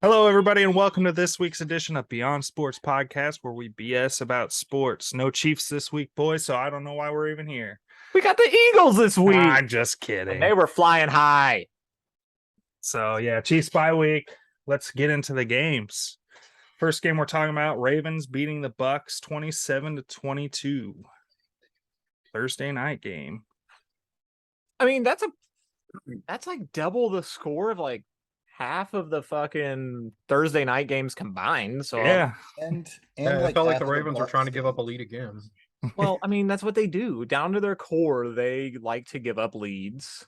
Hello, everybody, and welcome to this week's edition of Beyond Sports Podcast, where we BS about sports. No Chiefs this week, boys, so I don't know why we're even here. We got the Eagles this week. I'm just kidding. And they were flying high. So, yeah, Chiefs bye week. Let's get into the games. First game we're talking about, Ravens beating the Bucks 27-22. Thursday night game. I mean, that's like double the score of like half of the fucking Thursday night games combined. So yeah, and I felt like the Ravens were trying to give up a lead again. Well, I mean, that's what they do. Down to their core, they like to give up leads.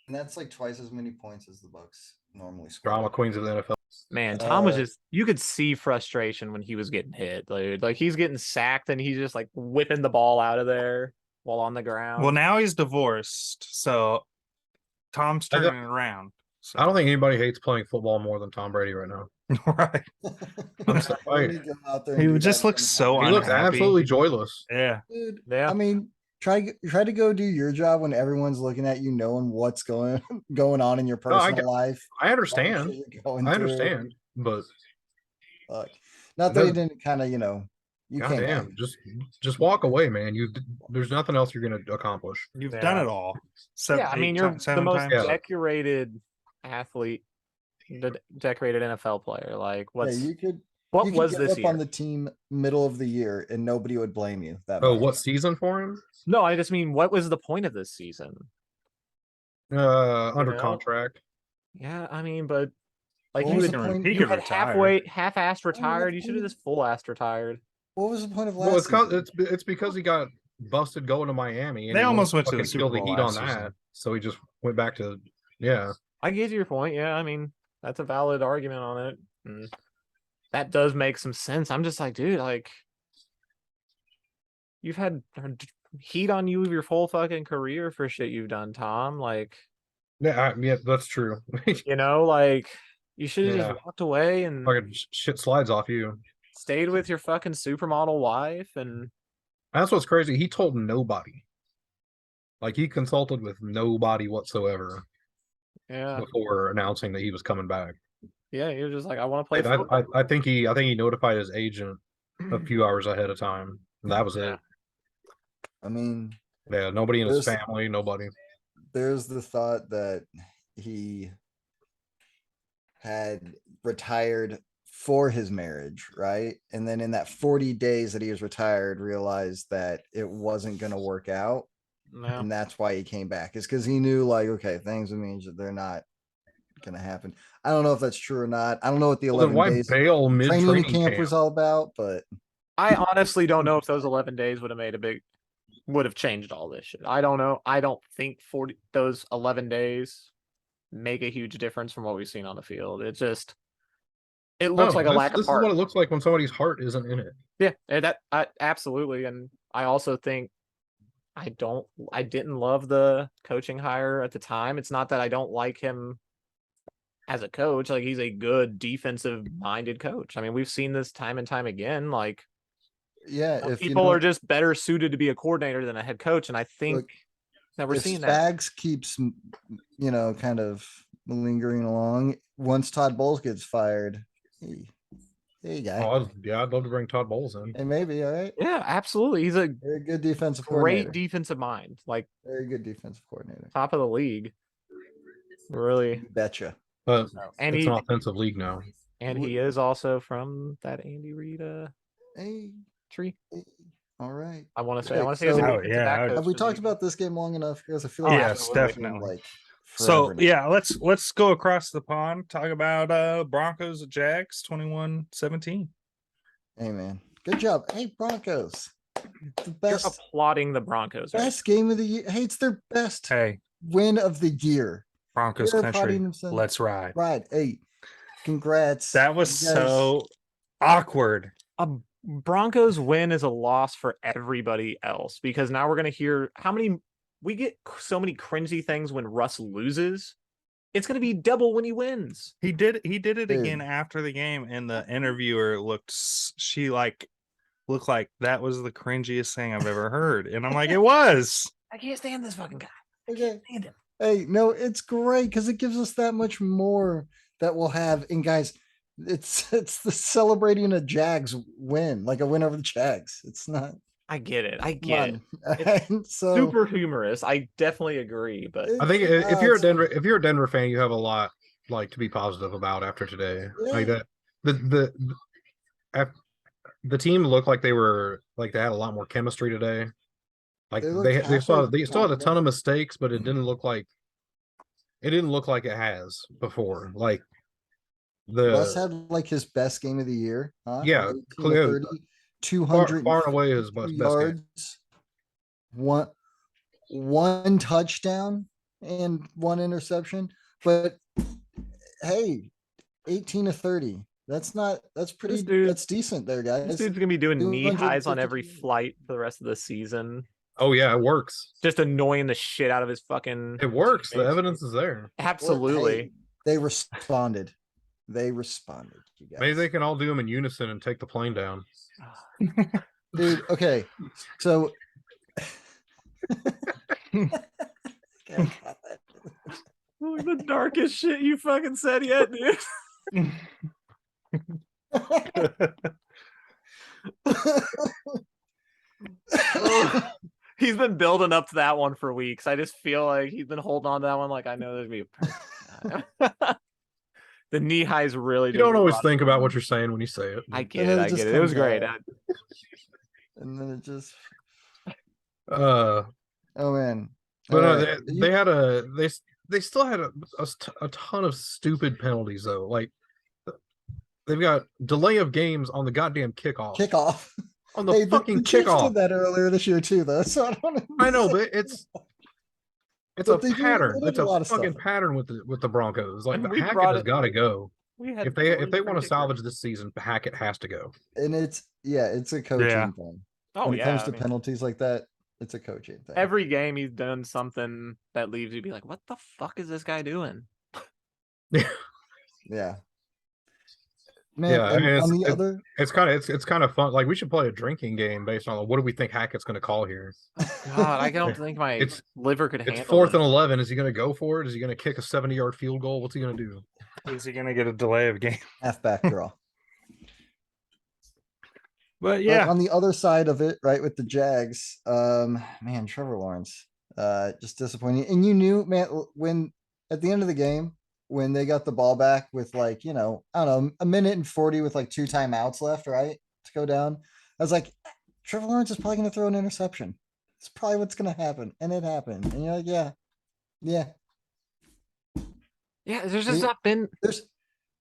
And that's like twice as many points as the Bucks normally score. Drama queens of the NFL. Man, Tom was just, you could see frustration when he was getting hit, dude. Like he's getting sacked and he's just like whipping the ball out of there while on the ground. well, now he's divorced, so Tom's turning it around. So. I don't think anybody hates playing football more than Tom Brady right now. Right. I'm sorry. He just looks so He looks unhappy. absolutely joyless. Yeah. Dude, Yeah. I mean, try to go do your job when everyone's looking at you, knowing what's going on in your personal life. I understand. But Look, not that he didn't kind of, you can't. goddamn, just walk away, man. There's nothing else you're gonna accomplish. You've done it all. I mean, you're the most decorated athlete, the decorated NFL player. Like, what was this year? On the team middle of the year, and nobody would blame you. What season for him? No, I just mean, what was the point of this season? Under contract. Yeah, I mean, but like you had half-assed retired. You should have just full-assed retired. What was the point of last season? It's because he got busted going to Miami. And they almost went to the Super Bowl the heat on that, so he just went back to I get your point. Yeah, I mean, that's a valid argument on it. And that does make some sense. I'm just like, dude, like, you've had heat on you your whole fucking career for shit you've done, Tom. Like, yeah, that's true. Like, you should have just walked away and fucking shit slides off you. Stayed with your fucking supermodel wife, and that's what's crazy. He told nobody. Like, he consulted with nobody whatsoever. Yeah. Before announcing that he was coming back. Yeah, he was just like, I want to play football. I think he notified his agent a few hours ahead of time. And that was it. I mean, yeah, nobody in his family, nobody. There's the thought that he had retired for his marriage, right? And then in that 40 days that he was retired, realized that it wasn't going to work out. No. And that's why he came back, is because he knew, like, okay, things would mean that they're not going to happen. I don't know if that's true or not. I don't know what the 11 days training camp was all about, but I honestly don't know if those 11 days would have changed all this shit. I don't know. I don't think those 11 days make a huge difference from what we've seen on the field. It looks like a lack of heart. This is what it looks like when somebody's heart isn't in it. Yeah, absolutely. And I also think I didn't love the coaching hire at the time. It's not that I don't like him as a coach. Like, he's a good defensive minded coach. I mean, we've seen this time and time again. Like, if people are just better suited to be a coordinator than a head coach. And I think that we're seeing that. Spags keeps, kind of lingering along. Once Todd Bowles gets fired, hey, guy. I'd love to bring Todd Bowles in. And maybe, all right. Yeah, absolutely. He's a very good defensive coordinator. Great defensive mind. Like, very good defensive coordinator. Top of the league. Really. You betcha. But it's an offensive league now. And he is also from that Andy Reid tree. Hey. All right. I want to say have we talked about this game long enough? Because I feel like yes, definitely. So let's go across the pond, talk about Broncos Jags 21-17. Hey, man, good job. Hey, Broncos, the best. You're applauding the Broncos. Best game of the year. Hey, it's their best win of the year. Broncos country. Let's ride. Hey, congrats. That was so awkward. A Broncos win is a loss for everybody else because now we're gonna hear we get so many cringy things when Russ loses. It's gonna be double when he wins. He did it again Dude. after the game, and the interviewer she like looked like that was the cringiest thing I've ever heard. And I'm like, it was. I can't stand this fucking guy. Okay. Stand him. Hey, no, it's great because it gives us that much more that we'll have. And guys, it's the celebrating a Jags win, like a win over the Jags. It's not. I get it. I Come get it. on. And so Super humorous. I definitely agree, but I think it's if you're a awesome. Denver, if you're a Denver fan, you have a lot like to be positive about after today. Like Yeah. that, the team looked like they had a lot more chemistry today. Like They looked they still halfway had a ton confident. of mistakes, but it didn't look like it has before. Like Russ the had like his best game of the year. Huh? yeah, 18 to clear 30, far and away his 252 best game. yards, one touchdown and one interception. But hey, 18 to 30. That's pretty dude- that's decent there, guys. this dude's gonna be doing knee highs on 252 every flight for the rest of the season. Oh yeah, it works. Just annoying the shit out of his fucking. It works. The teammates. evidence is there. Well, Absolutely. hey, they responded. You guys. Maybe they can all do them in unison and take the plane down. Dude, okay. So The darkest shit you fucking said yet, dude. He's been building up to that one for weeks. I just feel like he's been holding on to that one. Like I know there's gonna be a the knee highs really. You don't always brought think it about home. what you're saying when you say it. I And get then it. it I just get it. It was comes great. out. And then it just Uh, oh man. but All right. they had they still had a ton of stupid penalties though. Like they've got delay of games on the goddamn kickoff. Kickoff. On the Hey, fucking the Chiefs kickoff. did that earlier this year too, though. So I don't. I know, but it's But a they do- pattern. they It's did a a lot of fucking stuff. pattern with the Broncos. Like And the we Hackett brought has it- got to go. We had If they three want to different salvage kickers. this season, Hackett has to go. And it's a coaching Yeah. thing. Oh When it yeah. comes I to mean, penalties like that, it's a coaching thing. every game he's done something that leaves you be like, what the fuck is this guy doing? Yeah. Man, Yeah, and and on the other it's kind of fun. Like we should play a drinking game based on what do we think Hackett's going to call here. God, I don't think my It's- liver could handle It's 4th it. and 11. Is he going to go for it? Is he going to kick a 70-yard field goal? What's he going to do? Is he gonna get a delay of game? halfback draw. But But yeah, on the other side of it, right, with the Jags, man, Trevor Lawrence, just disappointing. And you knew, man, when at the end of the game, when they got the ball back with like, I don't know, a minute and 40 with like 2 timeouts left, right, to go down. I was like, Trevor Lawrence is probably going to throw an interception. It's probably what's going to happen. And it happened. And you're like, yeah. Yeah, there's just Yeah. not been.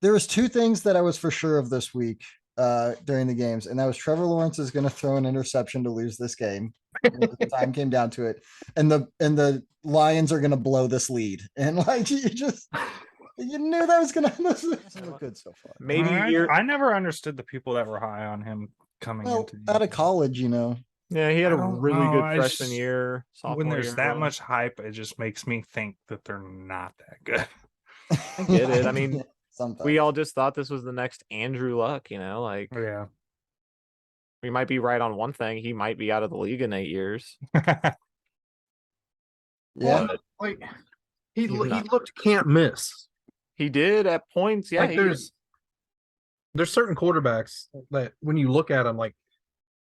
There was 2 things that I was for sure of this week during the games, and that was Trevor Lawrence is going to throw an interception to lose this game. When the time came down to it, and the Lions are going to blow this lead, and like you knew that was going to doesn't look good so far. Maybe I never understood the people that were high on him coming Well, into the out of year. college, Yeah, he had I a don't really know, good I freshman just- year. When sophomore there's year, that really. much hype, it just makes me think that they're not that good. I get it. I mean, sometimes we all just thought this was the next Andrew Luck, like Yeah. we might be right on one thing. He might be out of the league in 8 years. yeah. Well, like he He's not- looked can't miss. He did at points. Yeah, Like there's certain quarterbacks that when you look at them, like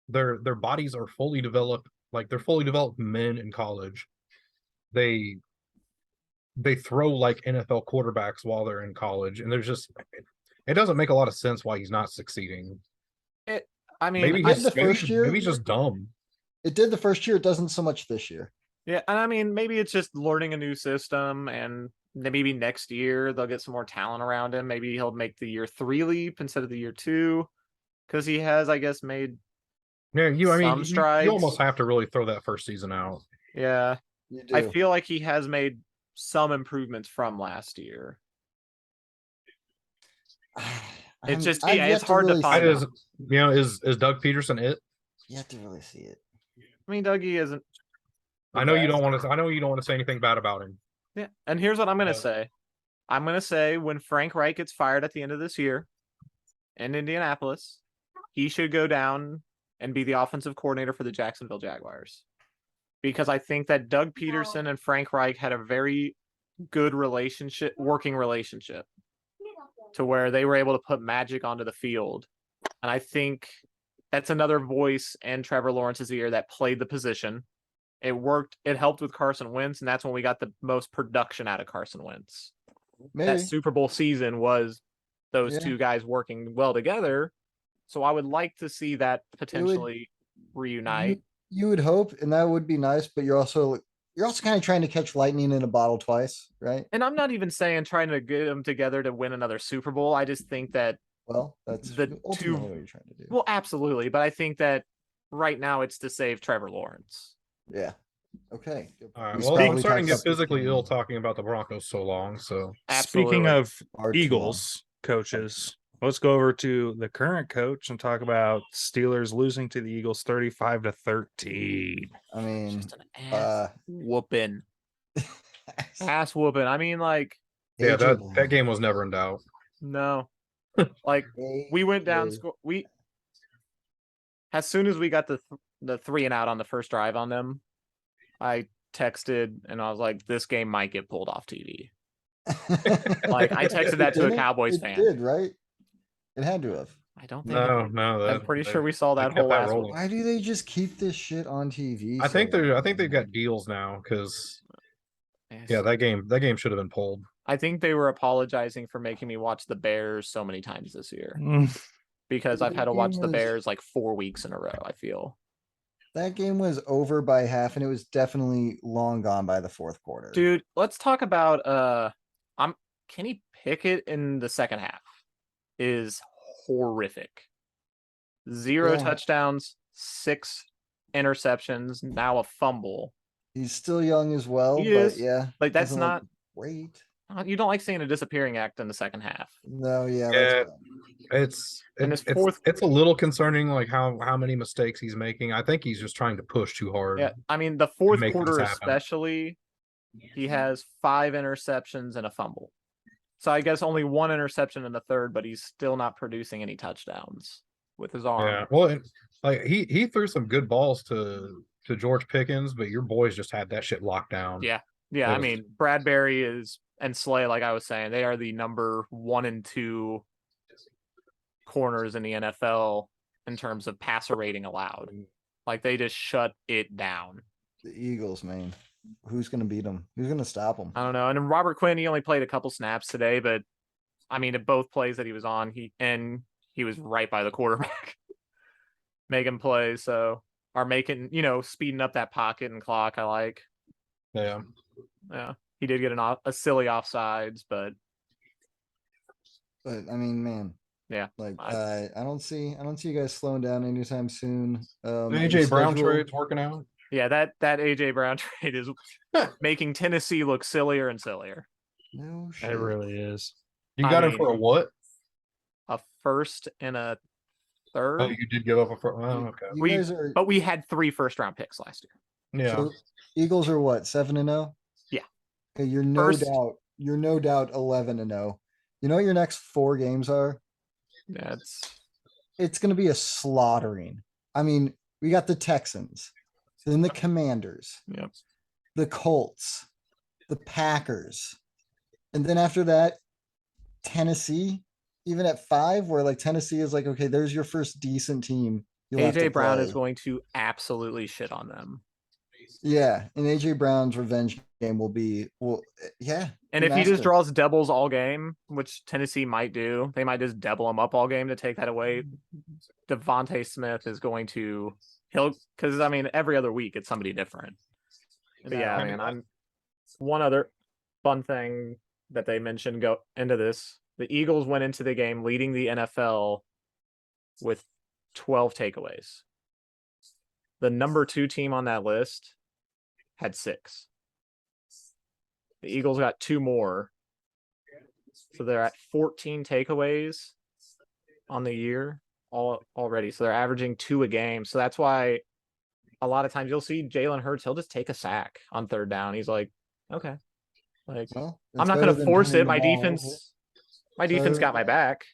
their bodies are fully developed. Like they're fully developed men in college. They throw like NFL quarterbacks while they're in college, and there's just it doesn't make a lot of sense why he's not succeeding. I mean, Maybe the first year- maybe he's just dumb. It did the first year. It doesn't so much this year. yeah, and I mean, maybe it's just learning a new system, and then maybe next year they'll get some more talent around him. Maybe he'll make the year 3 leap instead of the year 2, because he has, I guess, made. Yeah, Some you strides. almost have to really throw that first season out. Yeah, You do. I feel like he has made some improvements from last year. It's just I've yeah, yet it's hard to really find. Is is Doug Peterson it? yet to really see it. I mean, Dougie isn't. the I know you best. don't want to. I know you don't want to say anything bad about him. Yeah, and here's what I'm gonna Yeah. say. I'm gonna say when Frank Reich gets fired at the end of this year in Indianapolis, he should go down and be the offensive coordinator for the Jacksonville Jaguars. Because I think that Doug Peterson and Frank Reich had a very good working relationship, to where they were able to put magic onto the field. And I think that's another voice in Trevor Lawrence's ear that played the position. It worked. It helped with Carson Wentz, and that's when we got the most production out of Carson Wentz. Maybe. That Super Bowl season was those Yeah. two guys working well together. So I would like to see that potentially reunite. You would hope, and that would be nice, but you're also kind of trying to catch lightning in a bottle twice, right? And I'm not even saying trying to get them together to win another Super Bowl. I just think that Well, that's the ultimately what you're trying to do. well, absolutely. But I think that right now it's to save Trevor Lawrence. Yeah. Okay. All right. We Well, probably I'm starting to talked get about this physically game. ill talking about the Broncos so long. So Absolutely. Speaking of Far too Eagles coaches, let's go over to the current coach and talk about Steelers losing to the Eagles 35-13. I mean, Just an ass whooping. Ass whooping. I mean, like, yeah, AJ that Brown. game was never in doubt. no. Like, we went down as soon as we got the 3-and-out on the first drive on them, I texted and I was like, this game might get pulled off TV. Like, I texted that to a Didn't it? Cowboys It fan. did, right? It had to have. I don't think it did. No, I'm pretty sure we saw they that kept whole that ass rolling. whooping. Why do they just keep this shit on TV? I think so they've got deals now because yeah, that game should have been pulled. I think they were apologizing for making me watch the Bears so many times this year, because I've had to watch the Bears like 4 weeks in a row, I feel. That game was over by half, and it was definitely long gone by the fourth quarter. Dude, let's talk about Kenny Pickett in the second half is horrific. 0 Yeah. touchdowns, 6 interceptions, now a fumble. He's still young as well, He but is. yeah, Like, that's doesn't look not great. you don't like seeing a disappearing act in the second half. No, yeah, Yeah, that's bad. And his fourth- it's a little concerning, like how many mistakes he's making. I think he's just trying to push too hard. Yeah, I mean, the fourth make quarter things happen. especially, he has 5 interceptions and a fumble. So I guess only 1 interception in the third, but he's still not producing any touchdowns with his arm. Yeah, well, like he threw some good balls to George Pickens, but your boys just had that shit locked down. Yeah, It I was- mean, Bradbury and Slay, like I was saying, they are the number 1 and 2 corners in the NFL in terms of passer rating allowed. Like, they just shut it down. The Eagles, man. Who's gonna beat them? Who's gonna stop them? I don't know. And then Robert Quinn, he only played a couple snaps today, but I mean, at both plays that he was on, he was right by the quarterback, making plays. So, are making, speeding up that pocket and clock. I like. Yeah. Yeah, he did get a silly offsides, but But I mean, man. Yeah, Like I don't see you guys slowing down anytime soon. AJ the Brown schedule- trade's working out. yeah, that AJ Brown trade is making Tennessee look sillier and sillier. No shit. It really is. You I got him mean- for a what? A first and a third, Oh, you did give up a first. Oh, okay. You we- guys are but we had 3 first-round picks last year. Yeah. so Eagles are what, 7-0? Yeah. Okay, you're First- no doubt 11-0. You know what your next 4 games are? Yeah, It's gonna be a slaughtering. I mean, we got the Texans, then the Commanders, Yep. the Colts, the Packers, and then after that, Tennessee, even at 5, where like Tennessee is like, okay, there's your first decent team. you'll have to AJ Brown is play. going to absolutely shit on them. Yeah, and AJ Brown's revenge game will be yeah. And be if he just massive. draws doubles all game, which Tennessee might do, they might just double him up all game to take that away. Devontae Smith is going to because I mean every other week it's somebody different. But yeah, man, I'm one other fun thing that they mentioned go into this. The Eagles went into the game leading the NFL with 12 takeaways. The number 2 team on that list had 6. The Eagles got 2 more. So they're at 14 takeaways. on the year already. So they're averaging 2 a game. So that's why a lot of times you'll see Jalen Hurts, he'll just take a sack on 3rd down. He's like, okay. Like, Well, I'm it's not better gonna than force punting it. the My ball. defense got my back.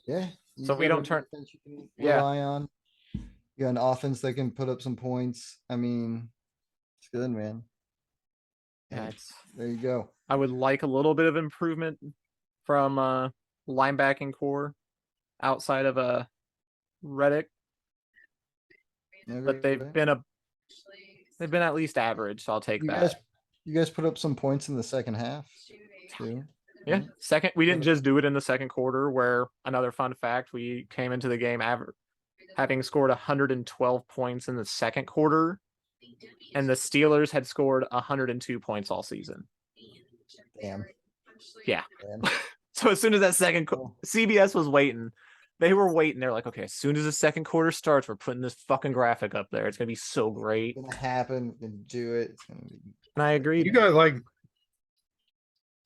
Yeah. So you we got don't a turn- defense you can Yeah. rely on. You got an offense that can put up some points. I mean, it's good, man. Yeah, And there you go. I would like a little bit of improvement from linebacking core outside of Reddick, but they've Okay. been at least average, so I'll take that. You guys put up some points in the second half too. Yeah, second. We didn't just do it in the second quarter. Where another fun fact, we came into the game having scored 112 points in the second quarter, and the Steelers had scored 102 points all season. Damn. Yeah. Damn. So as soon as that second, Cool. CBS was waiting. They were waiting. They're like, okay, as soon as the second quarter starts, we're putting this fucking graphic up there. It's gonna be so great. It's gonna happen and do it. It's gonna be... And I agree. You guys like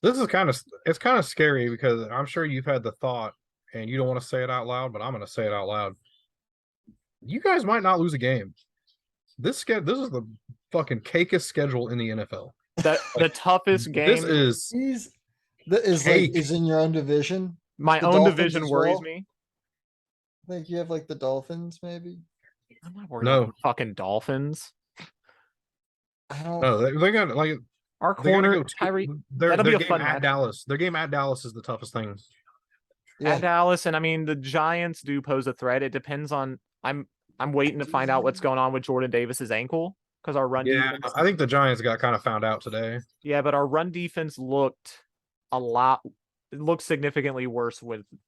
this is it's kind of scary because I'm sure you've had the thought and you don't want to say it out loud, but I'm going to say it out loud. You guys might not lose a game. This is the fucking cakest schedule in the NFL. The toughest game. This is is in your own division. My The own Dolphins division as worries well? me. I think you have like the Dolphins, maybe. I'm not worried No. about the fucking Dolphins. I don't. no, they got like Our they gotta corner, go Tyree, their that'll be a game fun at match. Dallas. Their game at Dallas is the toughest thing. Yeah. At Dallas, and I mean the Giants do pose a threat. It depends on. I'm waiting to find out what's going on with Jordan Davis's ankle because our run Yeah, defense. I think the Giants got kind of found out today. Yeah, but our run defense looked it looked significantly worse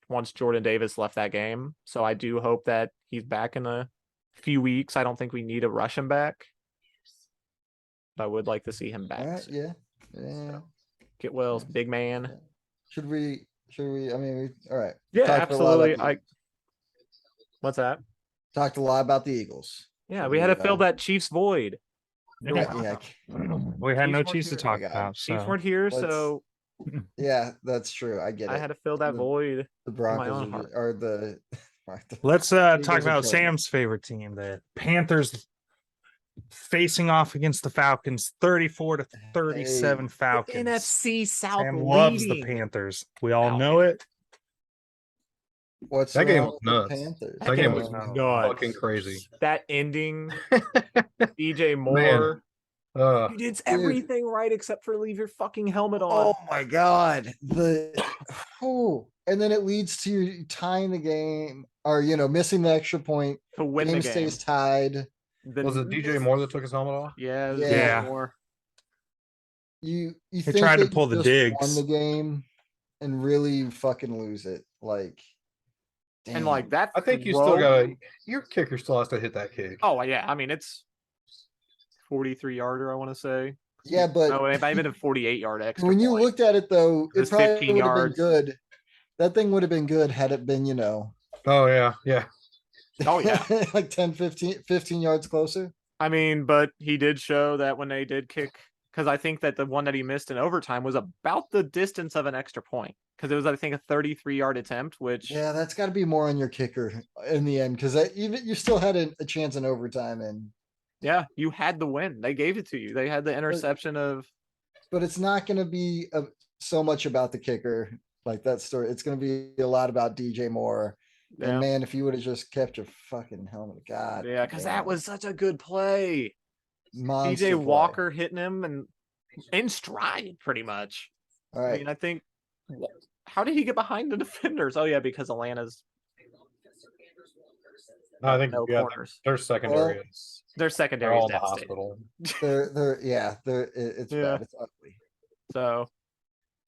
once Jordan Davis left that game. So I do hope that he's back in a few weeks. I don't think we need to rush him back. But I would like to see him back. All right, yeah. Yeah. Get Wells, big man. Yeah. Should we? I mean, all right. Yeah, Talked a lot about absolutely. What's that? Talked a lot about the Eagles. Yeah, So we had to fill that Chiefs void. Yeah. We had no Chiefs Chiefs to weren't talk here. about. Chiefs So weren't here, Let's- so Yeah, that's true. I get it. I had to fill that The- void. The my Broncos own heart. are the. let's Eagles talk are about killing it. Sam's favorite team, the Panthers, facing off against the Falcons, 34-37 Falcons. NFC South Sam loves the leading. Panthers. We all know it. What's That game wrong was with the nuts. Panthers? That game was nuts. fucking crazy. That ending, DJ Moore. You did everything right except for leave your fucking helmet on. Oh my god. And then it leads to you tying the game or missing the extra point. To win Game the game. stays tied. Was it DJ Moore that took his helmet off? Yeah, it was Yeah. DJ Moore. You He think tried to that pull you the just won digs. the game and really fucking lose it. Like And like damn. that. I think you throw- still your kicker still has to hit that kick. Oh yeah, I mean it's 43-yarder. I want to say. Yeah, but No, it might have been a 48-yard extra. when you point. looked at it though, It was it probably 15 would have been yards. good. That thing would have been good had it been, Oh yeah. Oh yeah. like 10, 15 yards closer. I mean, but he did show that when they did kick, because I think that the one that he missed in overtime was about the distance of an extra point. Because it was, I think, a 33-yard attempt, which Yeah, that's got to be more on your kicker in the end because even you still had a chance in overtime, yeah, you had the win. They gave it to you. They had the interception of. but it's not going to be so much about the kicker like that story. It's going to be a lot about DJ Moore. Yeah, And man, if you would have just kept your fucking helmet, God. yeah, because that damn. was such a good play. Monster DJ play. Walker hitting him and in stride, pretty much. All I right. mean, I think. How did he get behind the defenders? Oh yeah, because Atlanta's I think no yeah, corners. their secondary is Their they're secondary all is in the devastating. hospital. It's Yeah. bad. It's ugly. So,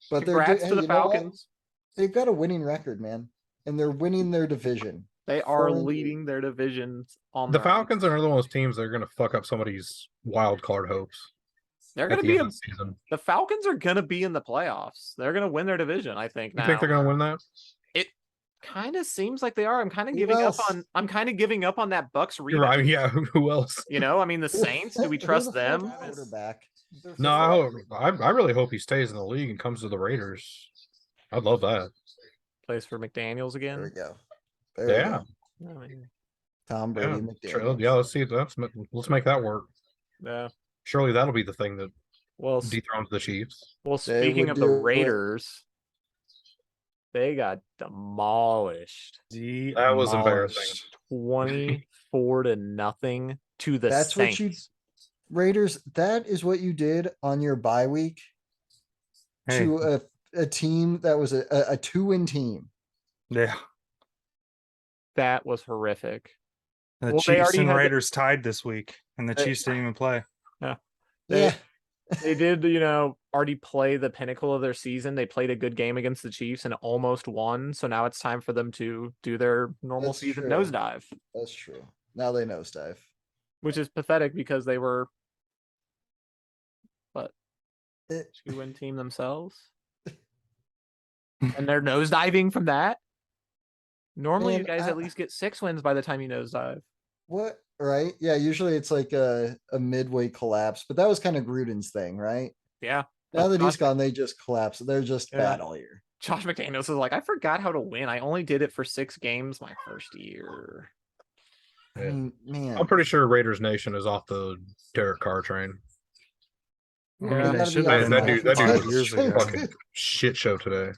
But congrats to the you know what? Falcons. They've got a winning record, man. And they're winning their division. They are 4-2. leading their divisions on The their own. Falcons are another one of those teams that are going to fuck up somebody's wild card hopes They're at going to the be end of the season. the Falcons are going to be in the playoffs. They're going to win their division, I think. You Now, think they're going to win that? it kind of seems like they are. I'm kind of Who giving else? up on. I'm kind of giving up on that Bucks You're rematch. right. Yeah. Who else? You know, I mean, the Saints. Do we Who's trust the them? fourth quarterback? No, I really hope he stays in the league and comes to the Raiders. I'd love that. Plays for McDaniels There we again. go. There we Yeah. go. I mean, Tom Yeah, Brady sure, McDaniels. yeah, let's see. Let's make that work. yeah. Surely that'll be the thing that Well, dethrones the Chiefs. They speaking would of the do it. Raiders, they got demolished. That was embarrassing. 24-0 to the That's what Saints. you Raiders, that is what you did on your bye week Hey, to a team that was a 2-win team. yeah. That was horrific. The Well, they Chiefs already and had the- Raiders tied this week, and the They- Chiefs didn't even play. They- Yeah. They did, already play the pinnacle of their season. They played a good game against the Chiefs and almost won. So now it's time for them to do their normal That's season true. nosedive, That's true. Now they nosedive. which is pathetic because they were It, 2-win team themselves. And they're nosediving from that. Normally, you Man, guys at least get 6 wins by the time you nosedive. what? Right? Yeah. Usually it's like a midway collapse, but that was kind of Gruden's thing, right? Yeah. Now that he's Josh- gone, they just collapse. They're just Yeah. bad all year. Josh McDaniels is like, I forgot how to win. I only did it for 6 games my first year. I Yeah. mean, man. I'm pretty sure Raiders Nation is off the Derek Carr train. I Yeah. mean, they Gotta should be have off been That dude, that that dude 5 Five was years a ago. fucking shit show today.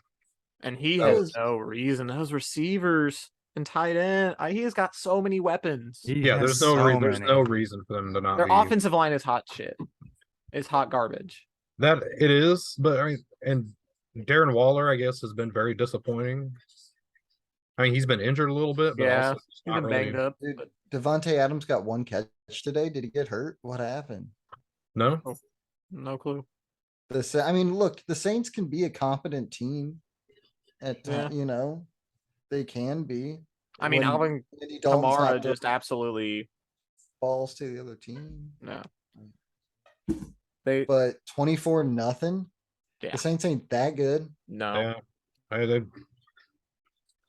And he That has was- no reason. Those receivers and tight end, he has got so many weapons. He Yeah, has there's no so there's many. no reason for them to not Their be offensive line is hot shit. It's hot garbage. that it is, but I mean, and Darren Waller, I guess, has been very disappointing. I mean, he's been injured a little bit, but Yeah, also He's not been really. banged up. Dude, But Devontae Adams got 1 catch today. Did he get hurt? What happened? No, no clue. I mean, look, the Saints can be a competent team at Yeah. they can be. I mean, when Alvin Andy Dalton's Kamara not just throwing absolutely balls to the other team. no. They But 24-0. Yeah. The Saints ain't that good. no. yeah, they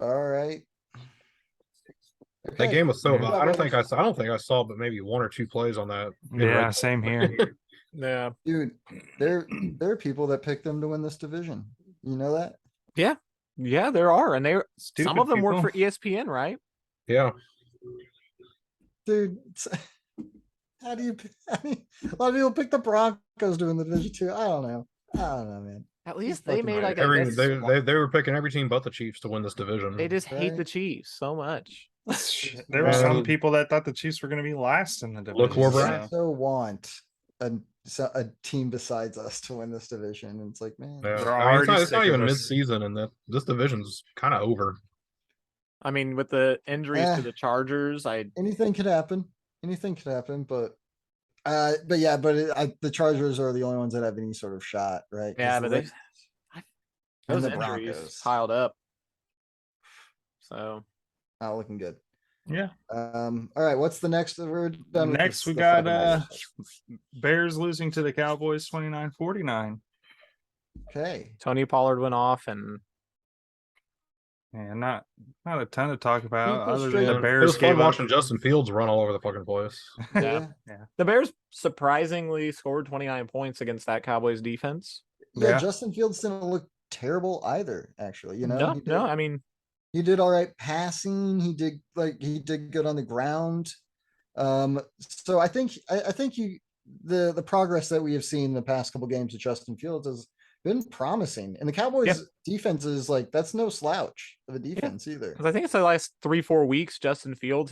All right. that Okay. game was so. Yeah. I don't think I saw, but maybe 1 or 2 plays on that. in red Yeah, zone. same here. Yeah. Dude, there are people that picked them to win this division. You know that? Yeah, there are. And some Stupid of them work people. for ESPN, right? Yeah, Dude, how do you a lot of people pick the Broncos to win the division too? I don't know, man. At He's least they fucking made right. like a they were picking every team but the Chiefs to win this division. they just hate the Right. Chiefs so much. There were some Um, people that thought the Chiefs were going to be last in the division. Look where we're I at. so want a team besides us to win this division. And it's like, man, Yeah. They're I mean, it's already not sick even of us. mid-season, and this division's kind of over. I mean, with the injuries Eh. to the Chargers, anything could happen. Anything could happen, but the Chargers are the only ones that have any sort of shot, right? 'Cause yeah, the but Raiders those and the injuries Broncos piled up. So not looking good. Yeah. All right, what's the next? We're done with Next, we the got fundamentals. Bears losing to the Cowboys 29-49. Okay. Tony Pollard went off, and Yeah, not a ton to talk about People other than straight the up- It Bears was fun gave up. watching Justin Fields run all over the fucking place. Yeah. the Bears surprisingly scored 29 points against that Cowboys defense. Yeah, Yeah. Justin Fields didn't look terrible either, actually. No, he did, no, I mean, he did all right passing. He did good on the ground. So I think the progress that we have seen in the past couple games of Justin Fields has been promising. And the Cowboys defense is like, that's no slouch of a defense either. 'cause I think it's the last 3-4 weeks, Justin Fields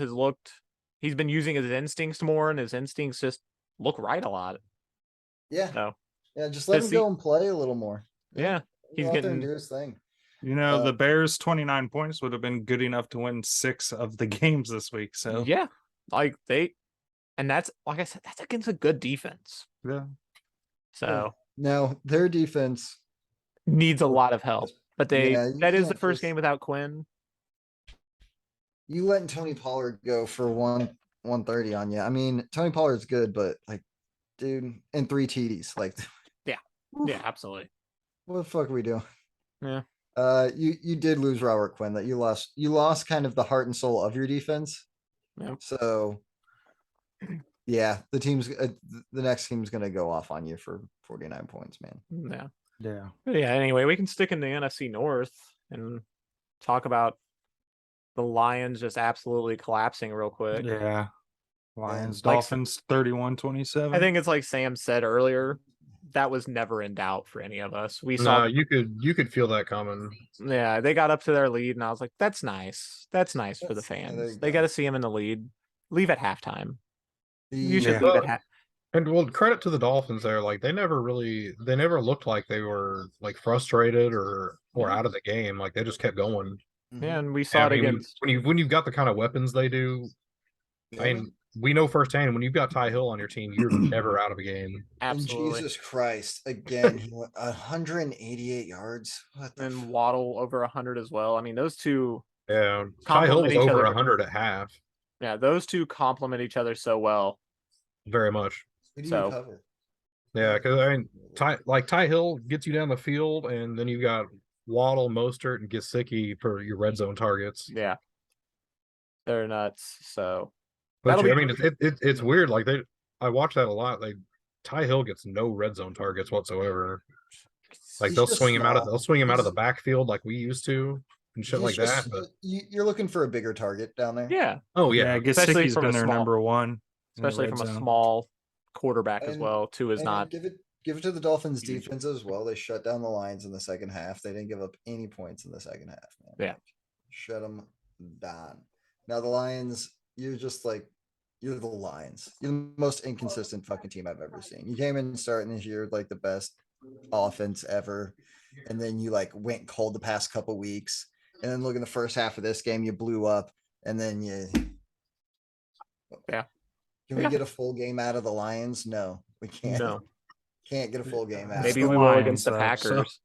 he's been using his instincts more, and his instincts just look right a lot. Yeah. So Yeah, just let to him see- go and play a little more. yeah, he's Go out there and getting- do his thing. The Bears 29 points would have been good enough to win 6 of the games this week. So yeah, like and that's like I said, that's against a good defense. yeah. So Now their defense, needs a lot of help. But Yeah, you that is the can't first just- game without Quinn. you letting Tony Pollard go for 130 on you. I mean, Tony Pollard's good, but like, dude, and 3 TDs. Like, Yeah, absolutely. what the fuck are we doing? Yeah. You did lose Robert Quinn. That you lost kind of the heart and soul of your defense. Yeah. So, yeah, the next team's gonna go off on you for 49 points, man. Yeah. Yeah. But yeah, anyway, we can stick in the NFC North and talk about the Lions just absolutely collapsing real quick. Yeah. Lions, Like- Dolphins 31-27. I think it's like Sam said earlier, that was never in doubt for any of us. We saw No, you could feel that coming. yeah, they got up to their lead, and I was like, that's nice. That's nice for the That's- yeah, there fans. you They go. got to see him in the lead. Leave at halftime. You The- should Yeah. leave at half. And well, credit to the Dolphins there. Like they never looked like they were like frustrated or out of the game. Like they just kept going. Mhm. Yeah, and we And, saw I it mean, against. when you've got the kind of weapons they do, Yeah, I mean, we know firsthand when you've got Ty Hill on your team, you're never out of a game. and Absolutely. Jesus Christ, again, he went 188 yards. What the And Waddle over 100 as well. I mean, those two, Yeah, Ty Hill Compliment was each over other. 100 at half, yeah, those two complement each other so well. very much. Who do So- you cover? Yeah, because I mean, Ty Hill gets you down the field, and then you've got Waddle, Mostert, and Gesicki for your red zone targets. Yeah. They're nuts. So But That'll I be- mean, it's weird. Like I watch that a lot. Like Ty Hill gets no red zone targets whatsoever. Like He's they'll just swing him out of small. the backfield like we used to and shit He's like that. just- But you're looking for a bigger target down there. yeah, oh yeah, yeah, Especially Gesicki's from been a their small- number one. in the especially red from a zone. small quarterback as And- well. Two is And not. give it to the Dolphins huge. defense as well. They shut down the Lions in the second half. They didn't give up any points in the second half. Man. Yeah. Shut them down. Now the Lions, you're just like you're the Lions. You're the most inconsistent fucking team I've ever seen. You came in starting this year with like the best offense ever, and then you like went cold the past couple weeks, and then look in the first half of this game, you blew up, and then you. Yeah. Can we Yeah. get a full game out of the Lions? No, we can't. No. Can't get a full game out. Maybe the we will against the Lions, though, so- Packers.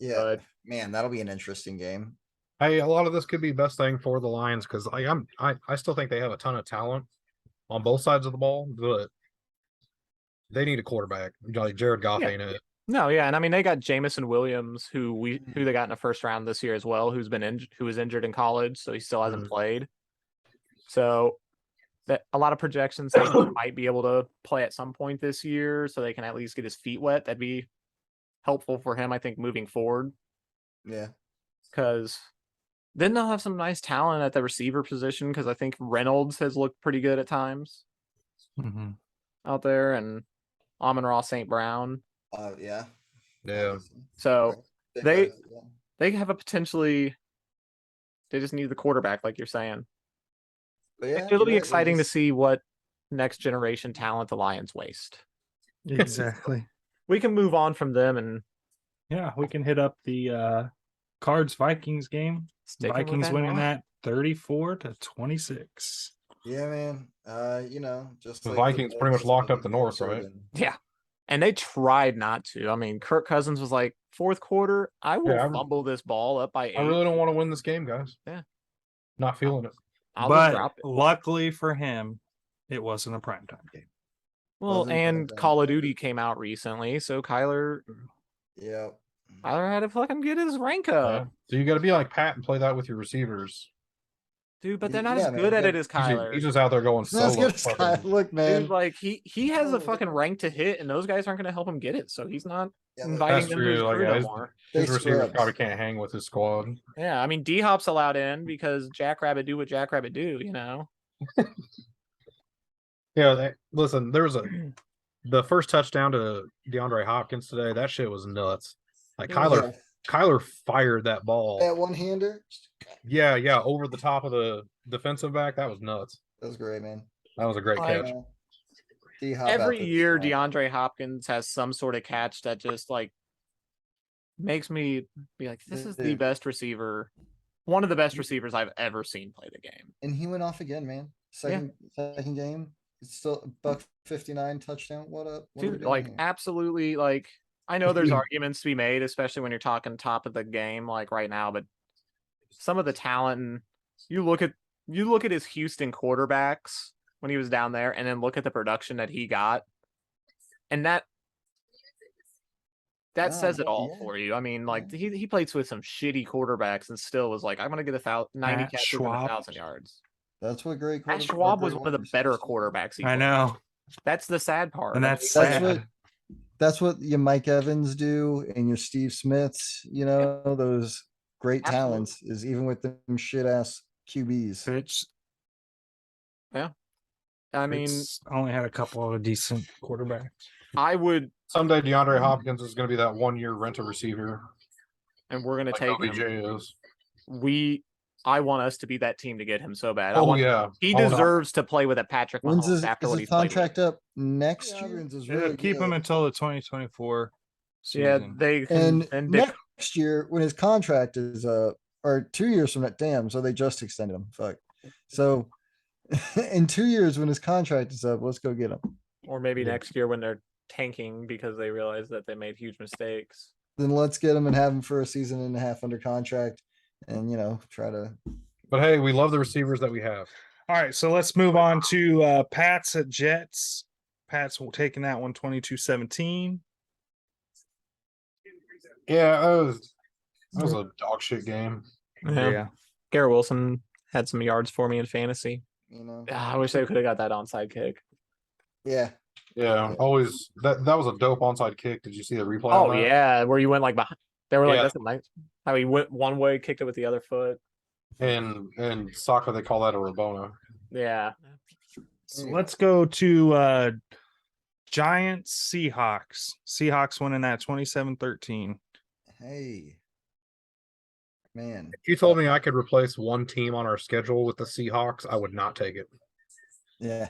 Yeah, But man, that'll be an interesting game. hey, a lot of this could be best thing for the Lions because I still think they have a ton of talent on both sides of the ball, but they need a quarterback. Like Jared Goff Yeah. ain't it. no, yeah, and I mean they got Jamison Williams, who they got in the first round this year as well, who was injured in college, so he still hasn't Mhm. played. So that a lot of projections say he might be able to play at some point this year, so they can at least get his feet wet. That'd be helpful for him, I think, moving forward. Yeah. Because then they'll have some nice talent at the receiver position. Because I think Reynolds has looked pretty good at times Mhm. out there, and Amon-Ra St. Brown. Yeah. Yeah. So They- they have a potentially. They just need the quarterback, like you're saying. But yeah, It'll you're be right, exciting to see what next generation talent the Lions waste. Exactly. We can move on from them and Yeah, we can hit up the Cards Vikings game. stick 'em with Vikings winning Benoit. that 34-26. Yeah, man. Just The like Vikings pretty much Bills, locked up the fucking North, Minnesota right? and- Yeah. And they tried not to. I mean, Kirk Cousins was like, fourth quarter, I will Yeah, fumble this ball up by 8. I really don't want to win this game, guys. Yeah. Not feeling it. I'll just But drop it. luckily for him, it wasn't a primetime game. Well, wasn't and bad, Call of though. Duty came out recently, so Kyler Yeah. had to fucking get his rank Yeah. up. So you got to be like Pat and play that with your receivers. Dude, but they're not Yeah, as man, good at you it as He's just, Kyler. he's just out there going It's not as solo. good as Kyle. fucking- Look, man. Dude, like he has a Oh, fucking rank to hit, and those guys aren't going to help him get it. So he's not Yeah, inviting That's them to true. his Like, crew yeah, no his- more. His They receivers scrubs. probably can't hang with his squad. Yeah, I mean D Hop's allowed in because Jackrabbit do what Jackrabbit do, you know. Yeah, listen, there was the first touchdown to DeAndre Hopkins today. That shit was nuts. Like It was- Kyler fired that ball. That one hander. Yeah, over the top of the defensive back. That was nuts. That was great, man. That was a great Like, catch. D-Hop Every out the year swamp. DeAndre Hopkins has some sort of catch that just like makes me be like, this is the Dude. best receiver, one of the best receivers I've ever seen play the game. And he went off again, man. Second game. It's still $159 touchdown. What up? What are we Dude, doing like here? absolutely, like I know there's arguments to be made, especially when you're talking top of the game like right now, but some of the talent, and you look at his Houston quarterbacks when he was down there, and then look at the production that he got, and that Oh, says it all yeah. for you. I mean, like Yeah. he played with some shitty quarterbacks and still was like, I'm gonna get 90 Matt catches and Schwab. 1,000 yards. That's what great. Matt quarterback- Schwab great was one of the wide better receivers do. quarterbacks. he I played. know. That's the sad part. And I mean, that's That's sad. what That's what your Mike Evans do and your Steve Smiths, those great Absolutely. talents is even with them shit ass QBs. Fitz, I mean, Fitz only had a couple of decent quarterbacks. I would, Someday DeAndre Hopkins is going to be that 1 year rental receiver. and we're gonna Like take OBJ him. is. I want us to be that team to get him so bad. Oh yeah. He Oh, no. deserves to play with a Patrick When's Mahomes after is what his he's played with. contract up next Yeah, year? Is Yeah, really keep him good. until the 2024 Yeah, season. they can. And Dick, next year when his contract is or 2 years from that, damn, so they just extended him. Fuck. So in 2 years when his contract is up, let's go get him. or maybe Yeah. next year when they're tanking because they realize that they made huge mistakes. Then let's get him and have him for a season and a half under contract, and try to. But hey, we love the receivers that we have. All right, so let's move on to Pats at Jets. Pats taking that one 22-17. Yeah, that was a dog shit game. Yeah. Garrett Wilson had some yards for me in fantasy. I wish they could have got that onside kick. Yeah. Yeah, always that was a dope onside kick. Did you see the replay? Oh on that? yeah, where you went like behind. They were like, Yeah. "That's a nice." How he went one way, kicked it with the other foot. And soccer they call that a Rabona. Yeah. So let's go to Giants Seahawks. Seahawks winning that 27-13. Hey. Man. If you told me I could replace one team on our schedule with the Seahawks, I would not take it. Yeah.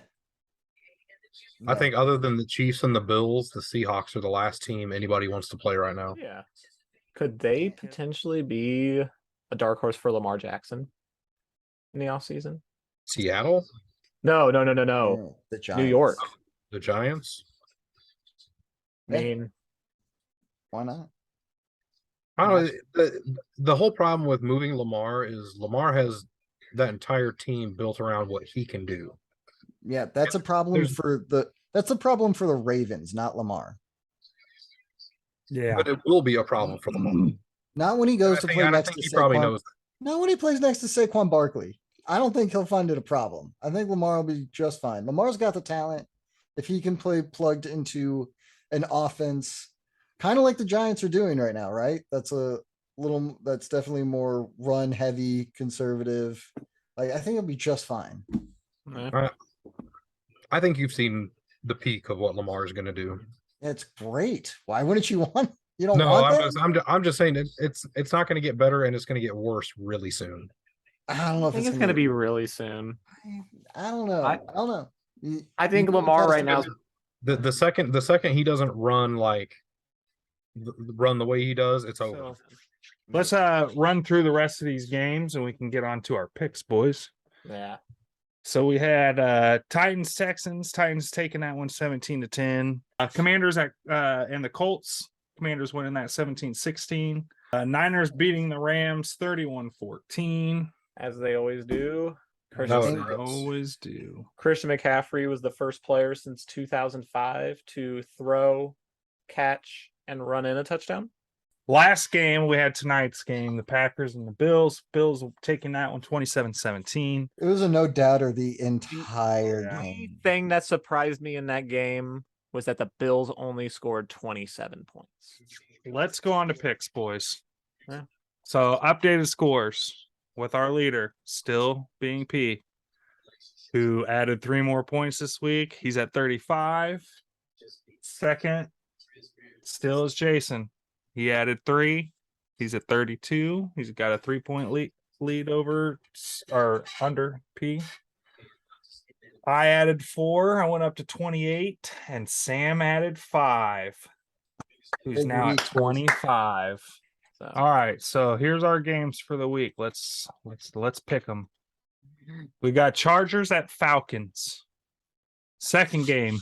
I think other than the Chiefs and the Bills, the Seahawks are the last team anybody wants to play right now. Yeah. Could they potentially be a dark horse for Lamar Jackson in the offseason? Seattle? No. The Giants. New York. The Giants? I mean, Why not? I don't know. The whole problem with moving Lamar is Lamar has that entire team built around what he can do. Yeah, that's a problem for the Ravens, not Lamar. Yeah. But it will be a problem for Lamar. Not when he goes to play next to he probably Saquon. knows. Not when he plays next to Saquon Barkley. I don't think he'll find it a problem. I think Lamar will be just fine. Lamar's got the talent. If he can play plugged into an offense, kind of like the Giants are doing right now, right? That's definitely more run heavy, conservative. Like, I think it'll be just fine. I think you've seen the peak of what Lamar is going to do. It's great. Why wouldn't you want? You don't No, want that? I'm just saying it's not going to get better and it's going to get worse really soon. I don't know I if think it's going to be really soon. I don't know. I don't know. I think Lamar right now. The second he doesn't run run the way he does, it's over. So, let's run through the rest of these games and we can get on to our picks, boys. Yeah. So we had Titans Texans. Titans taking that one 17-10. Commanders and the Colts. Commanders winning that 17-16. Niners beating the Rams 31-14. As they always do. Christian McCaffrey was the first player since 2005 to throw, catch, and run in a touchdown. Last game, we had tonight's game, the Packers and the Bills. Bills taking that one 27-17. It was a no doubter the entire The game. thing that surprised me in that game was that the Bills only scored 27 points. Let's go on to picks, boys. Yeah. So updated scores with our leader still being P, who added 3 more points this week. He's at 35. Second still is Jason. He added 3. He's at 32. He's got a 3-point lead over or under P. I added 4. I went up to 28, and Sam added 5, who's Big now week. at 25. So, All right, so here's our games for the week. Let's pick them. We got Chargers at Falcons. Second game,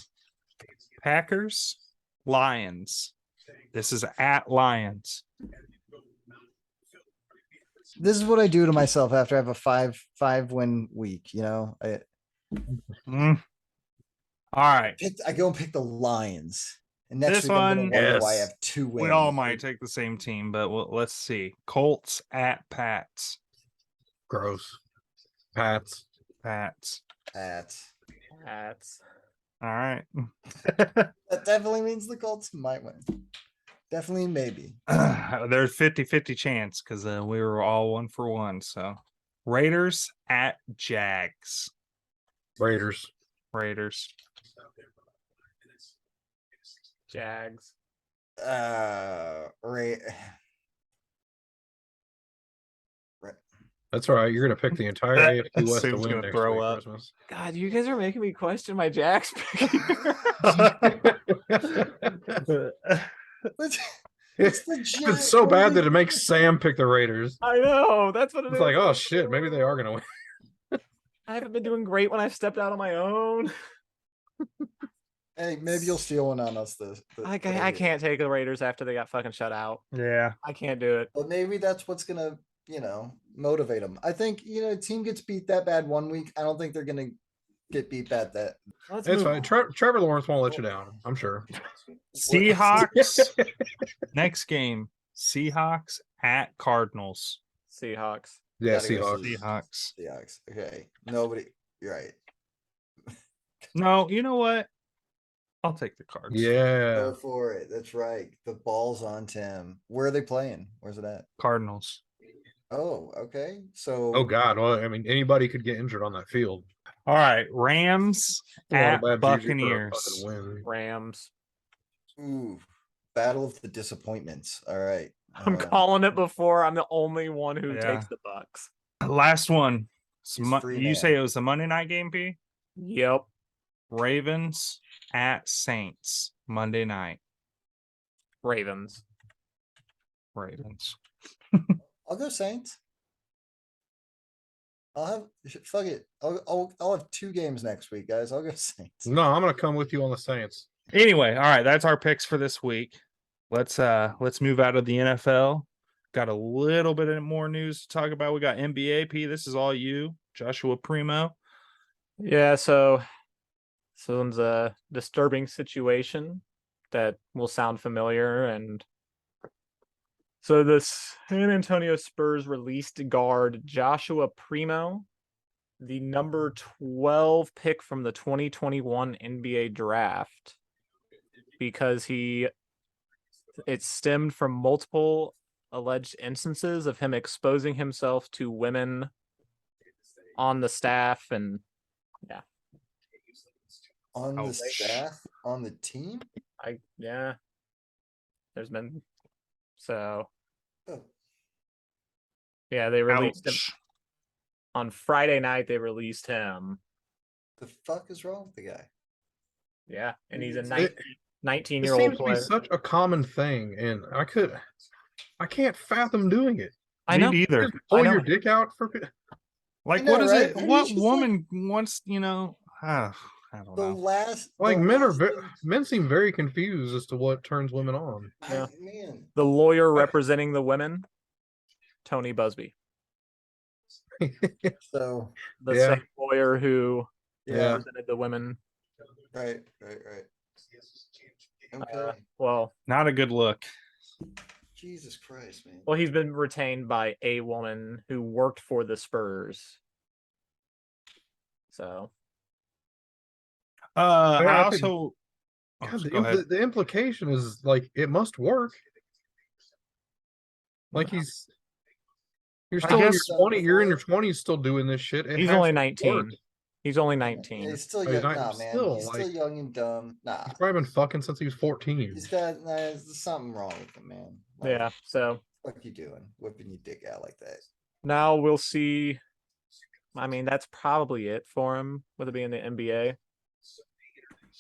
Packers, Lions. This is at Lions. This is what I do to myself after I have a 5-win week. All right. I go and pick the Lions. And next This week I'm one, gonna wonder why I yes. have 2 wins. We all might take the same team, but let's see. Colts at Pats. Gross. Pats. Pats. That's that's All right. that definitely means the Colts might win. Definitely maybe. There's 50-50 chance because we were all 1 for 1. So Raiders at Jags. Raiders. Raiders. Jags. Right. That's all right. You're gonna pick the entire That AFC West to Sam's win gonna next throw week. up. Christmas. God, you guys are making me question my Jags pick here. It's the It's Jags. so bad that it makes Sam pick the Raiders. I know. That's what it It's is. like, oh shit, maybe they are gonna win. I haven't been doing great when I've stepped out on my own. Hey, maybe you'll steal one on us. I can't take the Raiders after they got fucking shut out. Yeah. I can't do it. But maybe that's what's gonna, motivate them. I think team gets beat that bad one week. I don't think they're gonna get beat bad that. Let's It's move fine. on. Trevor Lawrence won't let you down. I'm sure. Seahawks. Next game. Seahawks at Cardinals. Seahawks. Yeah, Gotta go Seahawks. Seahawks. Seahawks. Okay. Nobody. You're right. No, you know what? I'll take the Cards. Yeah. Go for it. That's right. The ball's on Tim. Where are they playing? Where's it at? Cardinals. Oh, okay. So Oh God. Well, I mean, anybody could get injured on that field. All right. Rams A lot at of bad juju for a Buccaneers. fucking win. Rams. ooh, battle of the disappointments. All right. I'm calling it before. I'm the only one who Yeah. takes the Bucks. Last one. It's He's free you man. say it was the Monday night game, P? Yep. Ravens at Saints. Monday night. Ravens. Ravens. I'll go Saints. I'll have fuck it. I'll have 2 games next week, guys. I'll go Saints. No, I'm gonna come with you on the Saints. Anyway, all right, that's our picks for this week. Let's move out of the NFL. Got a little bit of more news to talk about. We got NBA. P, this is all you, Joshua Primo. Yeah, so someone's a disturbing situation that will sound familiar. And so the San Antonio Spurs released guard Joshua Primo, the number 12 pick from the 2021 NBA draft, because it stemmed from multiple alleged instances of him exposing himself to women on the staff. And On the Ouch. staff, on the team. there's been, so Oh, yeah, they released him Ouch. on Friday night. They released him. the fuck is wrong with the guy? Yeah, and he's a It 19-year-old seems to be player. such a common thing, and I can't fathom doing it. I Me know. neither. Just pull I know. your dick out for. Like, know, what is right? it? And What it's just woman wants, I don't The know. last Like the men are last men seem very confused as to what turns women on. Yeah. man. The lawyer representing the women, Tony Busby, So the Yeah. same lawyer who yeah, represented the women. right. Okay. Well, Not a good look. Jesus Christ, man. he's been retained by a woman who worked for the Spurs. So I I think- also God, go ahead. the implication is like it must work. Like you're I still in guess- your 20. You're in your 20s still doing this shit. It he's has only to 19. work. He's only Yeah, 19. he's still He's young. not- Nah, man. still, He's like- still young and dumb. Nah. He's probably been fucking since he was 14. He's got there's something wrong with him, man. Like, Yeah. So What you doing? Whipping your dick out like that. now we'll see. I mean, that's probably it for him with it being the NBA.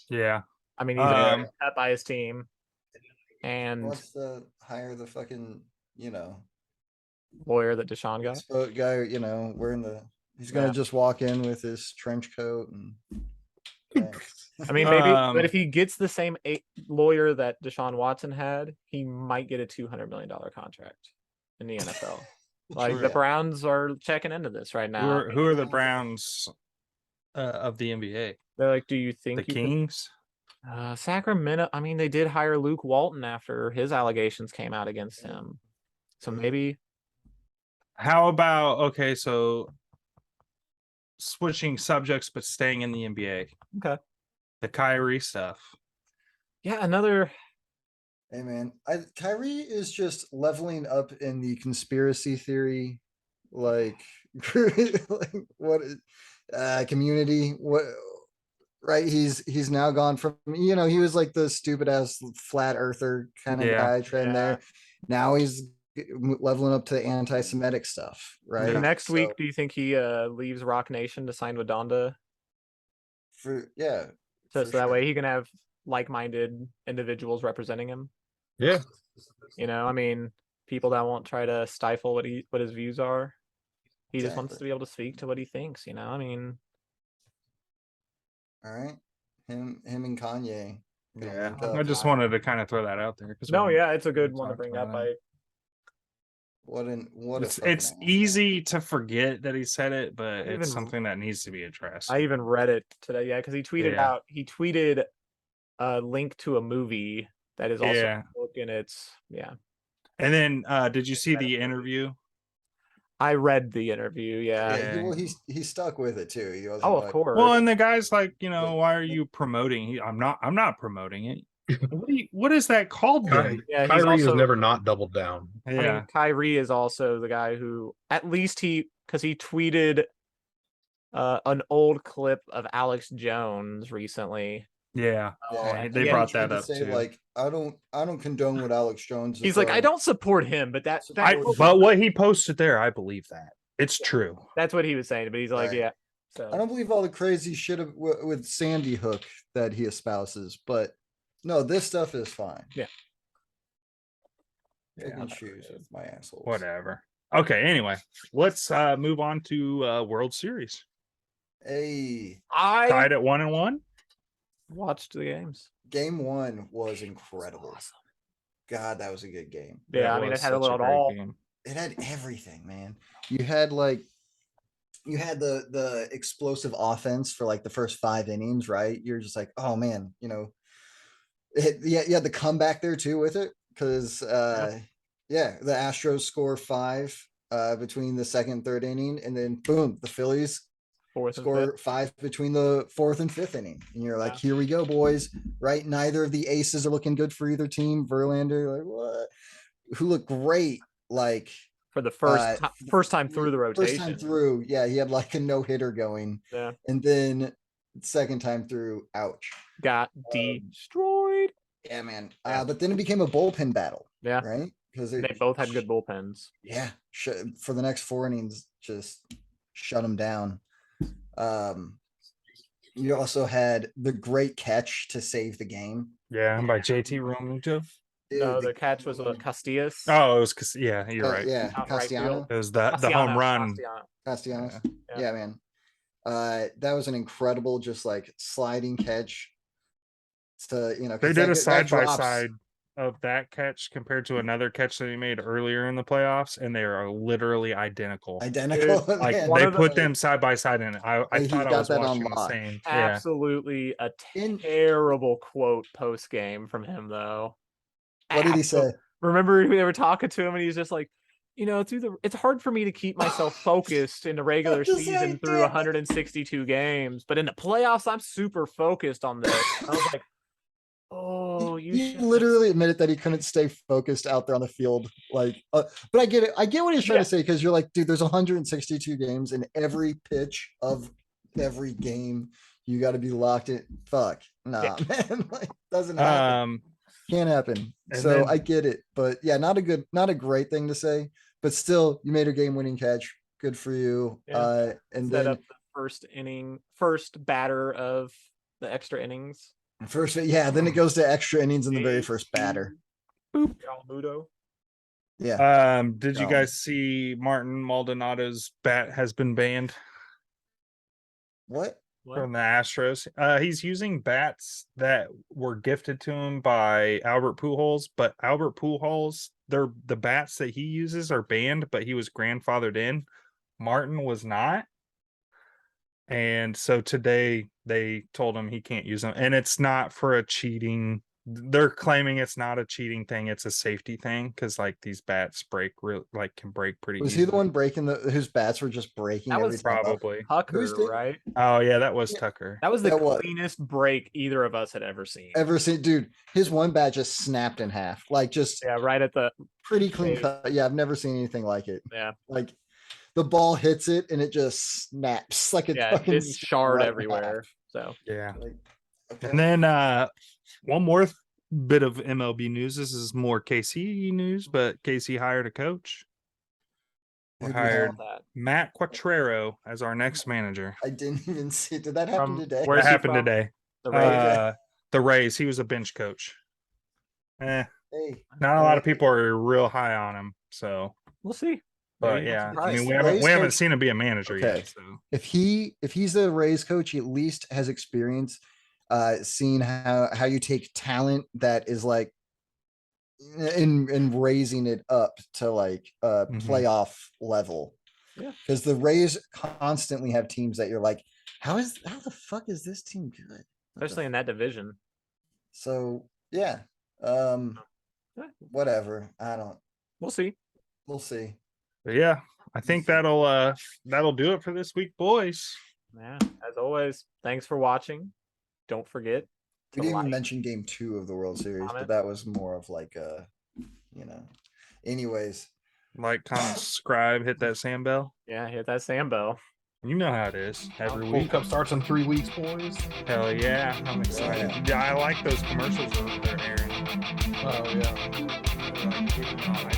Yeah. I mean, he's cut by his team, and Wants to hire the fucking, lawyer that Deshaun got. guy, wearing he's gonna Yeah. just walk in with his trench coat and I mean, maybe, Um, but if he gets the same lawyer that Deshaun Watson had, he might get a $200 million contract in the NFL. Like the Yeah. Browns are checking into this right now. Who are the Browns of the NBA? They're like, "Do you think The you can-" Kings? Sacramento? I mean, they did hire Luke Walton after his allegations came out against him, so maybe. How about so switching subjects but staying in the NBA? Okay. The Kyrie stuff. Yeah, another. Hey man, Kyrie is just leveling up in the conspiracy theory, like, like community. What right? He's now gone from he was like the stupid ass flat earther kind of Yeah. guy trend there. Now he's leveling up to anti-Semitic stuff, right? Next So, week, do you think he leaves Rock Nation to sign with Donda? yeah, So for that sure. way he can have like-minded individuals representing him. Yeah. I mean, people that won't try to stifle what his views are. He just wants Exactly. to be able to speak to what he thinks. I mean, All right, him and Kanye gonna Yeah, link up. I just wanted to kind of throw that out there because no, yeah, it's a good we one to talked bring about up. it. What a It's fucking it's asshole. easy to forget that he said it, but Even- it's something that needs to be addressed. I even read it today, yeah, because he tweeted Yeah. out. He tweeted a link to a movie that is also Yeah. a book, and it's And then did you see the interview? I read the interview, yeah. Yeah, he stuck with it too. He wasn't Oh, of like, course. Well, and the guy's like, why are you promoting? I'm not promoting it. What is that called then? Yeah, he's Kyrie has also- never not doubled down. Yeah. I mean, Kyrie is also the guy who, at least because he tweeted an old clip of Alex Jones recently. Yeah. and They yeah, brought he that tried to up say, too. like, I don't condone what Alex Jones is He's like, I doing. don't support him, but but what he posted there, I believe that. It's true. that's what he was saying. But he's like, Right. yeah. I So don't believe all the crazy shit with Sandy Hook that he espouses, but no, this stuff is fine. Yeah. Pick and choose with my assholes. Whatever. Okay, anyway, let's move on to World Series. Hey, I Tied at 1-1. watched the games. game one was incredible. God, that was a good game. Yeah, That I mean, it was had a such little great all. game. It had everything, man. You had the explosive offense for like the first 5 innings, right? You're just like, oh man, you had the comeback there too with it because the Astros score 5 between the second and third inning, and then boom, the Phillies Fourth and score fifth. 5 between the fourth and fifth inning, and you're like, here we go, boys. Right? Neither of the aces are looking good for either team. Verlander, like what? Who looked great, like For the first time through the rotation. First time through, yeah, he had like a no hitter going. Yeah. And then second time through, ouch. Got destroyed. Yeah, man. Yeah. But then it became a bullpen battle. Yeah. Right? Because They both had good bullpens. Yeah. For the next 4 innings, just shut them down. You also had the great catch to save the game. Yeah, by JT Realmuto. No, the catch was Castillas. Oh, it was you're right. Yeah, Out in right Castellano. It was the home run. Castellanos. Yeah. Yeah, man. That was an incredible, just like sliding catch. To They did a that side by drops- side of that catch compared to another catch that he made earlier in the playoffs, and they are literally identical. Identical. Dude, Like man. they put them side by side, and I He's thought I got was that on watching the lock. same. Yeah, Absolutely a terrible quote post game from him, though. What did he say? Remember they were talking to him, and he's just like, it's hard for me to keep myself focused in the regular Just season like through that. 162 games, but in the playoffs, I'm super focused on this. I was like, oh, He literally admitted that he couldn't stay focused out there on the field. Like, but I get it. I get what he's trying to say, because you're like, dude, there's 162 games, and every pitch of every game, you got to be locked in. Fuck, nah, man, like, doesn't happen. Can't happen. So I get it, but yeah, not a great thing to say, but still, you made a game-winning catch. Good for you. Yeah. And set then up the first batter of the extra innings. then it goes to extra innings in the very first batter. Boop. Yamamoto. Yeah. Did you guys see Martin Maldonado's bat has been banned What? from the Astros? He's using bats that were gifted to him by Albert Pujols, but Albert Pujols, the bats that he uses are banned, but he was grandfathered in. Martin was not. And so today they told him he can't use them, and it's not for a cheating they're claiming it's not a cheating thing, it's a safety thing because like these bats can break pretty Was easily. he the one breaking whose bats were just breaking That every was time up? Probably. Tucker, Who's the- right? Oh yeah, that was Yeah. Tucker. That was the That was- cleanest break either of us had ever seen. Ever seen, dude? His one bat just snapped in half, like just Yeah, right at the pretty clean base. cut. Yeah, I've never seen anything like it. yeah. Like the ball hits it and it just snaps like a Yeah, it fucking didn't shard right in everywhere. So Yeah. half. Like, okay. And then one more bit of MLB news. This is more KC news, but KC hired a coach. We Who'd we hired have? that. Matt Quattrero as our next manager. I didn't even see. Did that happen From today? where's That he happened from? today. The Rays. The Rays. He was a bench coach. Hey, Not a lot of people are real high on him. So, We'll see. but Maybe yeah, I'm I mean, surprised. we Rays haven't coach- seen him be a manager Okay. yet. So if he's the Rays coach, he at least has experience seeing how you take talent that is like in raising it up to like Mhm. playoff level. Yeah. Because the Rays constantly have teams that you're like, how the fuck is this team good? What the Especially in that division. So yeah. Yeah. Whatever. We'll see. We'll see. but yeah, I think that'll do it for this week, boys. Yeah. As always, thanks for watching. Don't forget We to didn't even like. mention game 2 of the World Series, comment. but that was more of like anyways. Like, comment, subscribe, hit that Sam bell. Yeah, hit that Sam bell. You know how it is every World week. Cup starts in 3 weeks, boys. Hell yeah, I'm excited. Yeah, I like those commercials they're airing. Oh yeah. They're like, keeping on